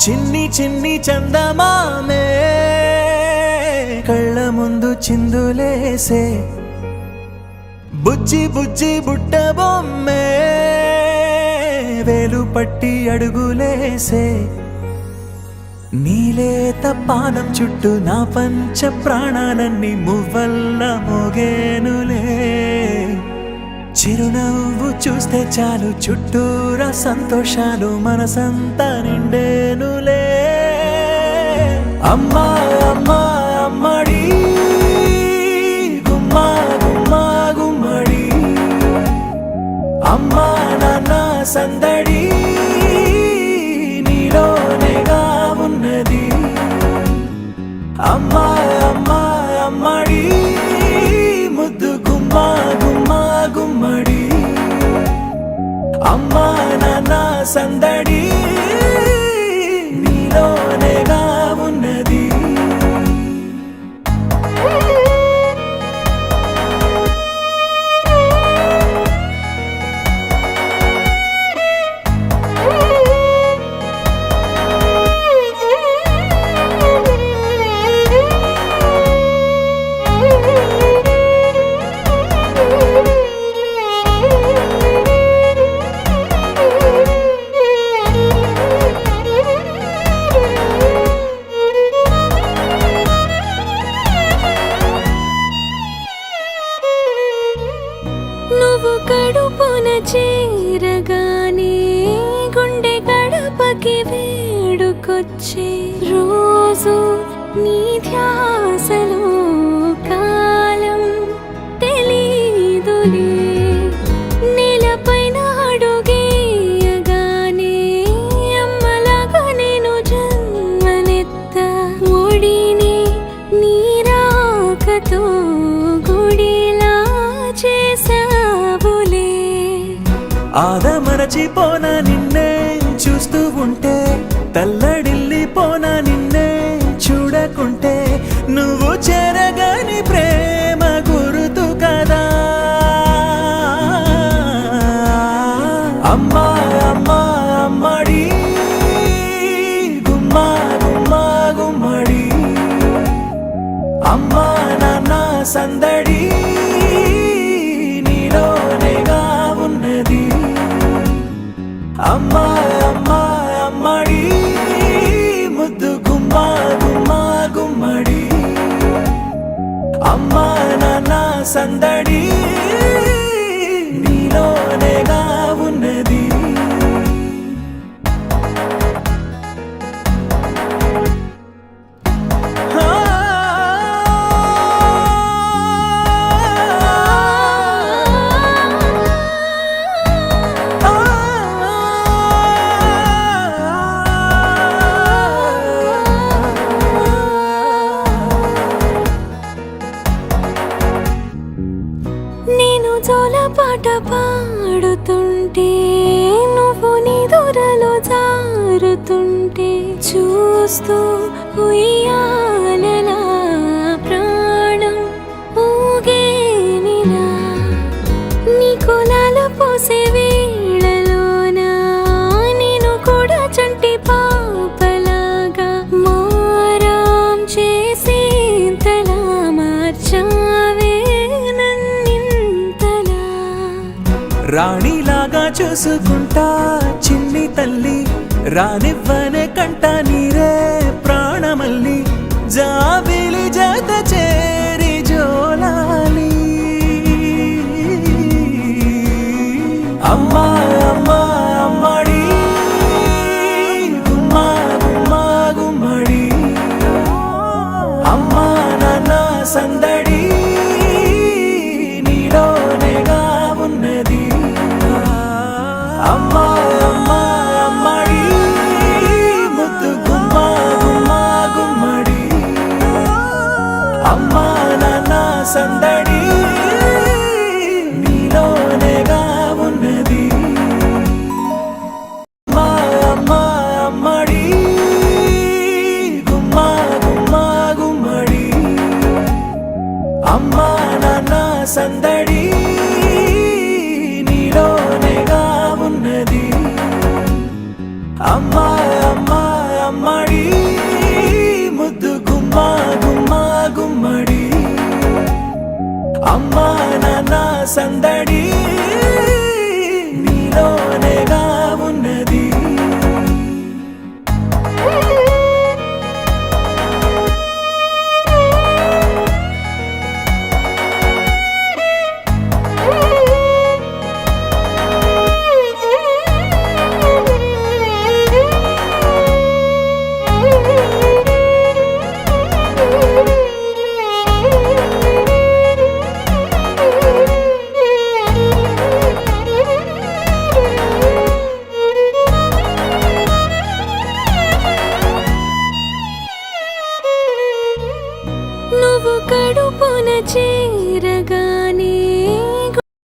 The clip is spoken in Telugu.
చిన్ని చిన్ని చందమామే కళ్ళ ముందు చిందులేసే బుజ్జి బుజ్జి బుట్ట బొమ్మే వేలు పట్టి అడుగులేసే నీలేత పానం చుట్టూ నా పంచ ప్రాణాలన్నీ మువ్వల్ల మోగేనులే చిరునవ్వు చూస్తే చాలు చుట్టూరా సంతోషాలు మనసంతా నిండేనులే అమ్మా అమ్మా అమ్మడి గుమ్మా గుమ్మా గుమ్మడి అమ్మా నాన్న సందడి నీలోనేగా ఉన్నది అమ్మా అమ్మా అమ్మడి ముద్దు గుమ్మా గుమ్మా గుమ్మడి అమ్మా నాన్న సందడి నీలోనేగా ఉన్నది నువ్వు కడుపున చేరగానే గుండె గడపకి వేడుకొచ్చే రోజు నీ ధ్యాసలో కాలం తెలీదులే నేలపైన అడుగేయగానే అమ్మలాగా నేను జన్మనెత్త ఒడిని నీ రాకతో గుడిలా చేసావులే ఆదమరచిపోనా నిన్నే చూస్తూ ఉంటే తల్లడిల్లిపోనా నిన్నే చూడకుంటే నువ్వు చెరగని ప్రేమ గురుతు కదా అమ్మా అమ్మా అమ్మడి గుమ్మా గుమ్మా గుమ్మడి అమ్మా నాన్న సందడి నీలోనేగా ఉన్నది అమ్మా అమ్మా అమ్మడి ముద్దు గుమ్మా గుమ్మా గుమ్మడి అమ్మా నాన్న సందడి నీలోనేగా ఉన్నది నేను జోలపాట పాడుతుంటే నువ్వు నిదురలో జారుతుంటే చూస్తూ ఉయ్యాలలా ప్రాణం ఊగేనిలా నీ కులాల పోసే వేళలోన నేను కూడా చంటి పాపలాగా మారాం చేసేంతలా మార్చావే రాణిలాగా చూసుకుంటా చిన్ని తల్లి రానివ్వనే కంట నీరే ప్రాణమల్లి జాబిలి జత చేరి జోలాలి అమ్మా అమ్మా అమ్మడి గుమ్మా గుమ్మా గుమ్మడి అమ్మా నాన్న సందడి నీలోనేగా ఉన్నది అమ్మా అమ్మా అమ్మడి ముద్దు గుమ్మా గుమ్మా గుమ్మడి అమ్మా నాన్న సందడి నీలోనేగా ఉన్నది అమ్మా అమ్మా అమ్మడి గుమ్మా గుమ్మా గుమ్మడి సందడి